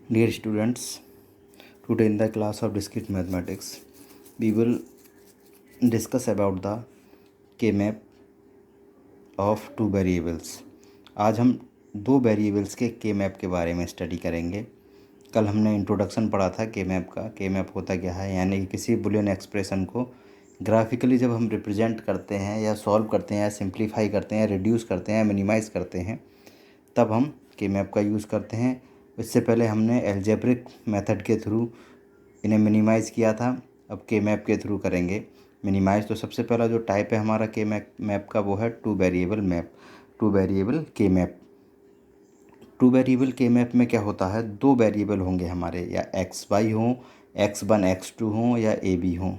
Dear students, today in the class of discrete mathematics, we will discuss about the K-map of two variables. आज हम दो variables के K-map के बारे में स्टडी करेंगे। कल हमने इंट्रोडक्शन पढ़ा था K-map का। K-map होता क्या है, यानी कि किसी बुलियन एक्सप्रेशन को ग्राफिकली जब हम रिप्रेजेंट करते हैं या सॉल्व करते हैं या सिंप्लीफाई करते हैं, रिड्यूस करते हैं, मिनिमाइज़ करते हैं, तब हम K-map का यूज़ करते हैं। इससे पहले हमने एल्जेब्रिक मेथड के थ्रू इन्हें मिनिमाइज़ किया था, अब K-map के थ्रू करेंगे मिनिमाइज़। तो सबसे पहला जो टाइप है हमारा K-map का वो है two variable map, two variable K-map। Two variable K-map में क्या होता है, दो वेरिएबल होंगे हमारे, या XY हों, X1 X2 हों या AB हों,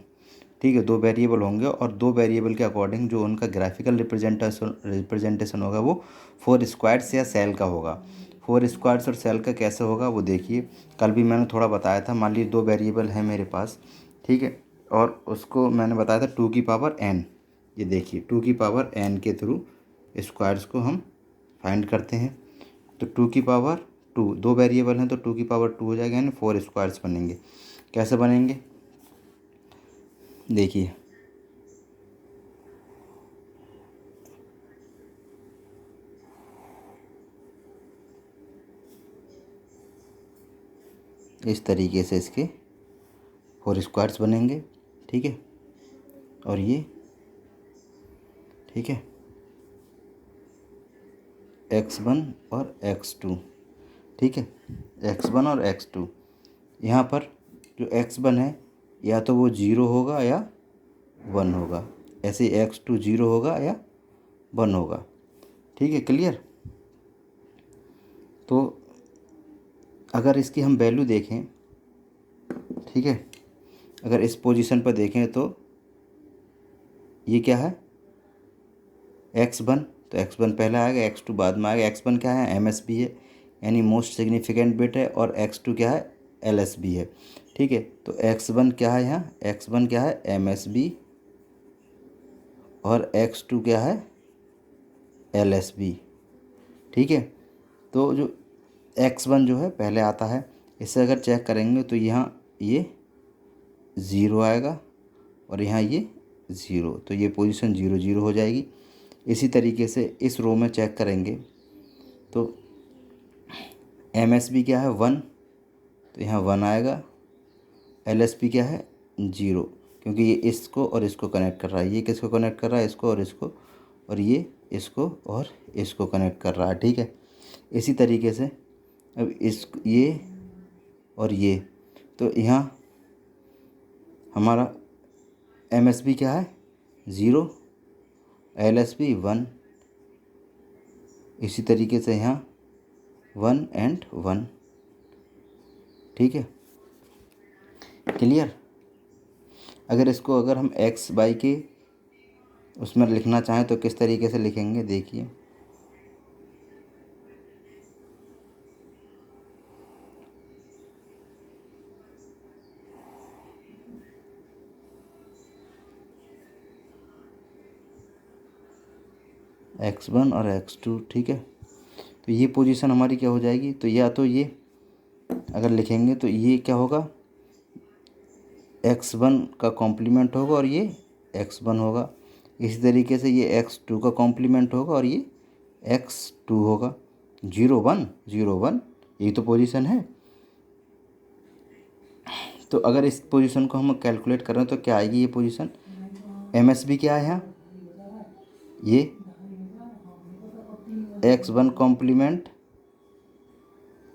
ठीक है। दो वेरिएबल होंगे और दो वेरिएबल के अकॉर्डिंग जो उनका ग्राफिकल रिप्रेजेंटेशन होगा वो फोर स्क्वायर्स या सेल का होगा। फोर स्क्वायर्स और सेल का कैसे होगा वो देखिए, कल भी मैंने थोड़ा बताया था। मान लीजिए दो वेरिएबल है मेरे पास, ठीक है, और उसको मैंने बताया था 2 की पावर n। ये देखिए 2 की पावर n के थ्रू स्क्वायर्स को हम फाइंड करते हैं। तो 2 की पावर 2, दो वेरिएबल हैं तो 2 की पावर 2 हो जाएगा, यानी 4 स्क्वायर्स बनेंगे। कैसे बनेंगे देखिए, इस तरीके से इसके 4 स्क्वायर्स बनेंगे, ठीक है। और ये ठीक है x1 और x2, ठीक है, x1 और x2। यहाँ पर जो x1 है या तो वो 0 होगा या 1 होगा, ऐसे x2 0 होगा या 1 होगा, ठीक है, क्लियर। तो अगर इसकी हम वैल्यू देखें, ठीक है, अगर इस पोजीशन पर देखें तो ये क्या है x1, तो x1 पहले आएगा, x2 बाद में आएगा। x1 क्या है, MSB है, यानी मोस्ट सिग्निफिकेंट बिट है, और x2 क्या है, LSB है, ठीक है। तो x1 क्या है, यहाँ x1 क्या है, MSB, और x2 क्या है, LSB, ठीक है। तो जो x1 जो है पहले आता है, इससे अगर चेक करेंगे तो यहाँ ये 0 आएगा और यहाँ ये 0, तो ये पोजीशन 0 0 हो जाएगी। इसी तरीके से इस रो में चेक करेंगे तो MSB क्या है 1, तो यहाँ 1 आएगा। LSB क्या है 0, क्योंकि ये इसको और इसको कनेक्ट कर रहा है। ये किसको कनेक्ट कर रहा है, इसको और इसको, और ये इसको और इसको कनेक्ट कर रहा है, ठीक है। इसी तरीके से अब ये और ये, तो यहाँ हमारा MSB क्या है 0, LSB 1, इसी तरीके से यहाँ 1 एंड 1, ठीक है, क्लियर। अगर इसको अगर हम XY के उसमें लिखना चाहें तो किस तरीके से लिखेंगे देखिए, x1 और x2, ठीक है। तो ये पोजीशन हमारी क्या हो जाएगी, तो या तो ये अगर लिखेंगे तो ये क्या होगा, x1 का कॉम्प्लीमेंट होगा और ये x1 होगा। इसी तरीके से ये x2 का कॉम्प्लीमेंट होगा और ये x2 होगा। 0 1 0 1, यही तो पोजीशन है। तो अगर इस पोजीशन को हम कैलकुलेट करें तो क्या आएगी ये पोजीशन, MSB क्या है यहाँ, ये x1 कॉम्प्लीमेंट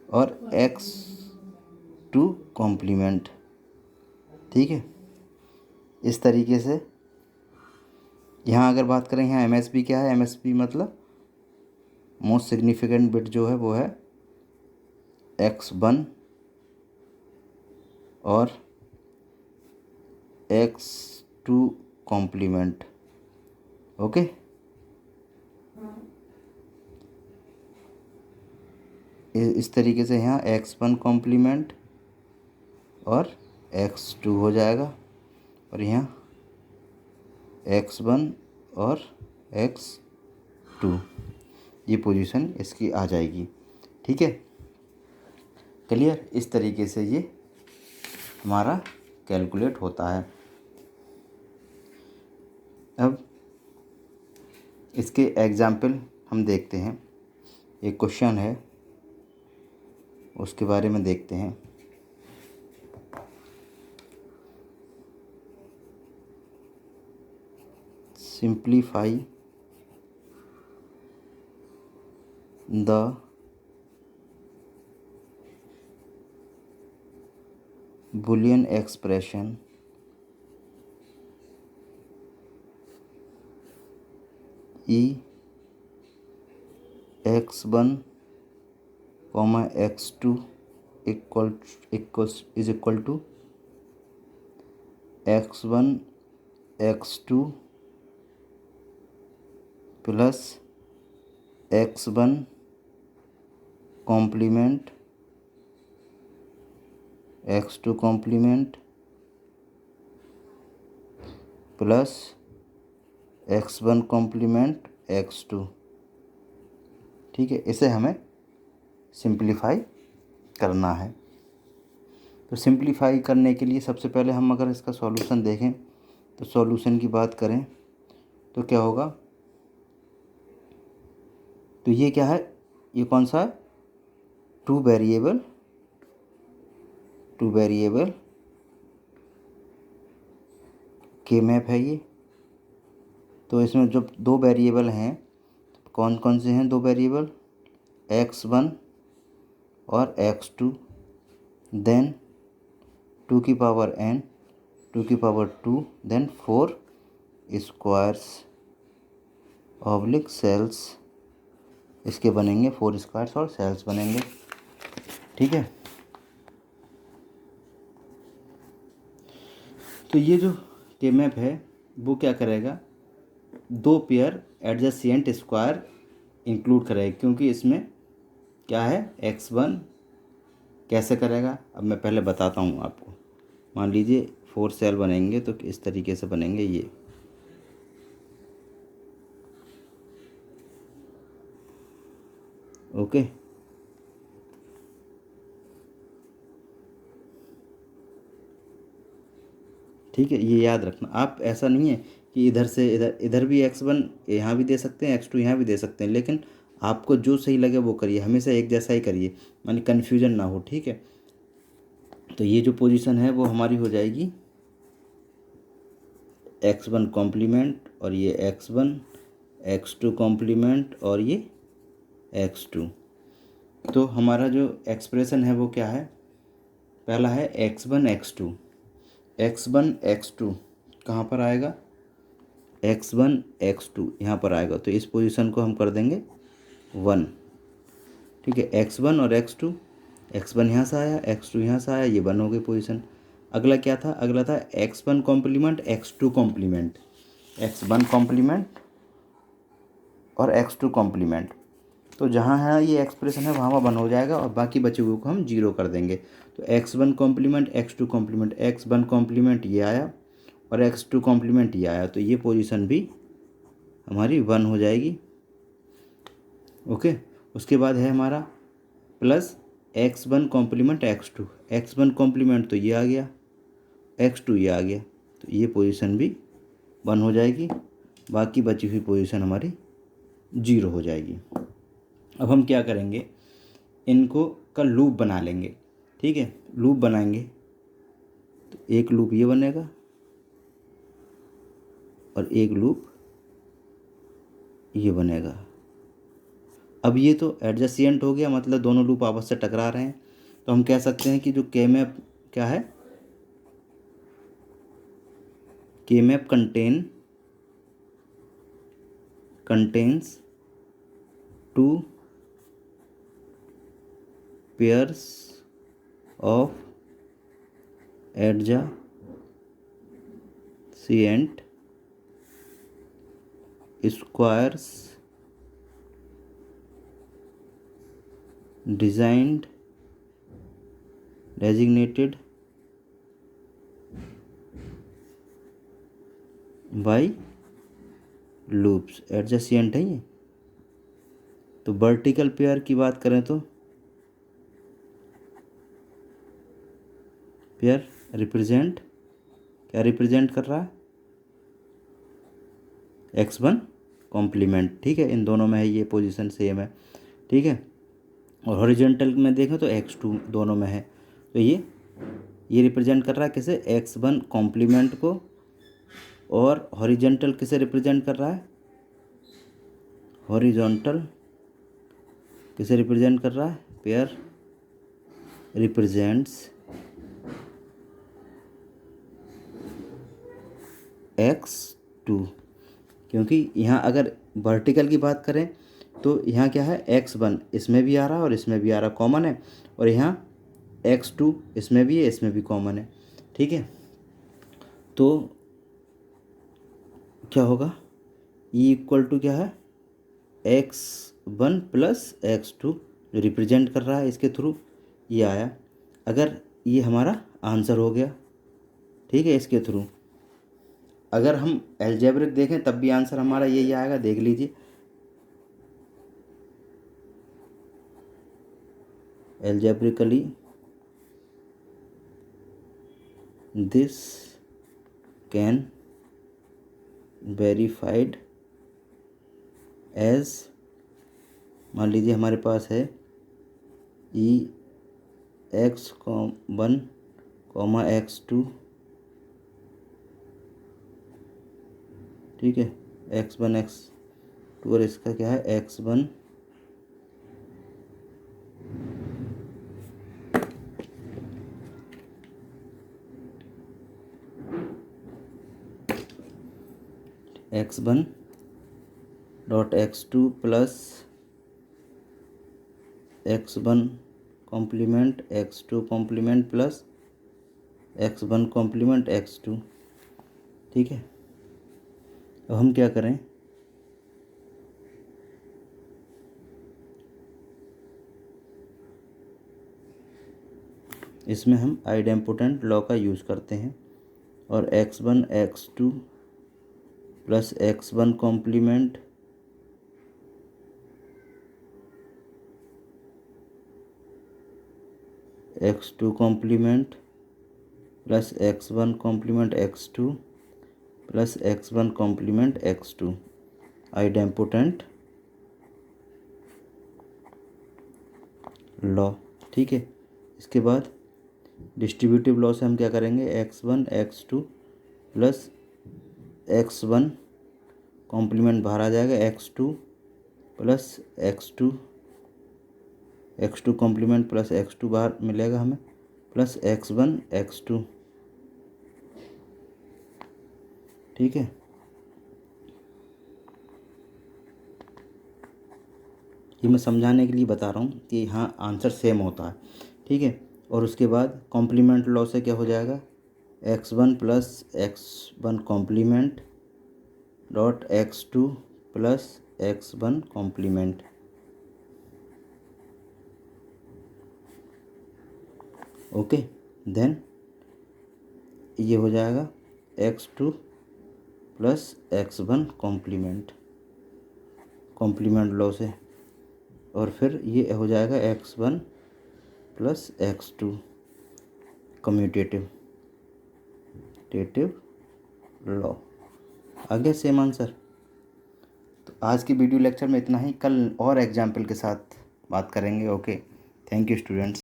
और x2 कॉम्प्लीमेंट, ठीक है। इस तरीके से यहाँ अगर बात करें, यहाँ MSB क्या है, MSB मतलब मोस्ट सिग्निफिकेंट बिट जो है वो है x1 और x2 कॉम्प्लीमेंट, ओके। इस तरीके से यहाँ x1 कॉम्प्लीमेंट और x2 हो जाएगा, और यहाँ x1 और x2, ये पोजीशन इसकी आ जाएगी, ठीक है। क्लियर? इस तरीके से ये हमारा कैलकुलेट होता है। अब इसके एग्जाम्पल हम देखते हैं। एक क्वेश्चन है, उसके बारे में देखते हैं। Simplify the Boolean expression e x1, x2 is equal to x1 x2 plus x1 complement x2 complement plus x1 complement x2। ठीक है, इसे हमें सिंप्लीफाई करना है। तो सिंप्लीफाई करने के लिए सबसे पहले हम अगर इसका सॉल्यूशन देखें, तो सॉल्यूशन की बात करें तो क्या होगा। तो ये क्या है, ये कौन सा है, टू वेरिएबल के मैप है ये। तो इसमें जो दो वेरिएबल हैं, कौन कौन से हैं दो वेरिएबल, x1 और x2, देन 2 की पावर n, 2 की power 2, then 4 squares oblique cells, इसके बनेंगे 4 स्क्वायर्स और सेल्स बनेंगे। ठीक है, तो ये जो के मैप है वो क्या करेगा, दो पेयर एडजेसेंट स्क्वायर इंक्लूड करेगा, क्योंकि इसमें क्या है x1 कैसे करेगा, अब मैं पहले बताता हूँ आपको। मान लीजिए 4 सेल बनेंगे, तो इस तरीके से बनेंगे ये। ओके, ठीक है, ये याद रखना आप। ऐसा नहीं है कि इधर से इधर भी x1 यहाँ भी दे सकते हैं, x2 यहाँ भी दे सकते हैं, लेकिन आपको जो सही लगे वो करिए, हमेशा एक जैसा ही करिए, मानी कन्फ्यूजन ना हो। ठीक है, तो ये जो पोजीशन है वो हमारी हो जाएगी x1 कॉम्प्लीमेंट, और ये x1, x2 कॉम्प्लीमेंट, और ये x2। तो हमारा जो एक्सप्रेशन है वो क्या है, पहला है x1 x2, x1 x2 कहाँ पर आएगा, x1 x2 यहाँ पर आएगा, तो इस पोजीशन को हम कर देंगे 1। ठीक है, x1 और x2, x1 यहाँ से आया, x2 यहाँ से आया, ये 1 हो गई पोजीशन। अगला क्या था, अगला था x1 complement x2 complement, x1 complement और x2 कॉम्प्लीमेंट। तो जहाँ है ये एक्सप्रेशन है वहाँ 1 हो जाएगा, और बाकी बचे हुए को हम 0 कर देंगे। तो x1 complement x2 complement, x1 complement ये आया और x2 कॉम्प्लीमेंट ये आया, तो ये पोजीशन भी हमारी 1 हो जाएगी। ओके, उसके बाद है हमारा plus x1 complement x2, x1 complement तो ये आ गया, x2 ये आ गया, तो ये पोजीशन भी 1 हो जाएगी, बाकी बची हुई पोजीशन हमारी 0 हो जाएगी। अब हम क्या करेंगे, इनको का लूप बना लेंगे। ठीक है, लूप बनाएंगे तो एक लूप ये बनेगा और एक लूप ये बनेगा। अब ये तो एडजेसेंट हो गया, मतलब दोनों लूप आपस से टकरा रहे हैं, तो हम कह सकते हैं कि जो के मैप क्या है, के map contains two pairs of adjacent squares designated by loops। Adjacent है ये। तो वर्टिकल पेयर की बात करें तो पेयर रिप्रेजेंट, क्या रिप्रेजेंट कर रहा है, x1 कॉम्प्लीमेंट। ठीक है, इन दोनों में है ये पोजीशन सेम है। ठीक है, और हॉरिजॉन्टल में देखें तो x2 दोनों में है, तो ये रिप्रेजेंट कर रहा है किसे, x1 कॉम्प्लीमेंट को, और हॉरिजॉन्टल किसे रिप्रेजेंट कर रहा है, हॉरिजॉन्टल किसे रिप्रेजेंट कर रहा है, पेयर रिप्रेजेंट्स x2, क्योंकि यहाँ अगर वर्टिकल की बात करें तो यहाँ क्या है, x1 इसमें भी आ रहा है और इसमें भी आ रहा है, कॉमन है, और यहाँ x2 इसमें भी है, इसमें भी कॉमन है। ठीक है, तो क्या होगा, ई इक्वल टू क्या है, x1 प्लस x2 जो रिप्रेजेंट कर रहा है इसके थ्रू ये आया। अगर ये हमारा आंसर हो गया, ठीक है, इसके थ्रू अगर हम एल्जेब्रिक देखें तब भी आंसर हमारा यही आएगा, देख लीजिए। Algebraically this can verified as, मान लीजिए हमारे पास है x1, x2, ठीक है, x1 x2 और इसका क्या है x1 x1 dot x2 plus x1 complement x2 complement plus x1 complement x2। ठीक है, अब हम क्या करें, इसमें हम आइडेम्पोटेंट लॉ का यूज़ करते हैं, और x1 x2 plus x1 complement x2 complement plus x1 complement x2 plus x1 complement x2 idempotent law. ठीक है, इसके बाद डिस्ट्रीब्यूटिव लॉ से हम क्या करेंगे, x1 x2 plus x1 complement बाहर आ जाएगा, x2 plus x2 complement plus x2 बाहर मिलेगा हमें, प्लस x1 x2। ठीक है, ये मैं समझाने के लिए बता रहा हूँ कि हाँ आंसर सेम होता है। ठीक है, और उसके बाद कॉम्प्लीमेंट लॉ से क्या हो जाएगा, x1 plus x1 complement dot x2 plus x1 complement. Okay, then ये हो जाएगा x2 plus x1 complement law से, और फिर ये हो जाएगा x1 plus x2 commutative law. आ गया सेम आंसर। तो आज की वीडियो लेक्चर में इतना ही, कल और एग्जाम्पल के साथ बात करेंगे। Okay, thank you students.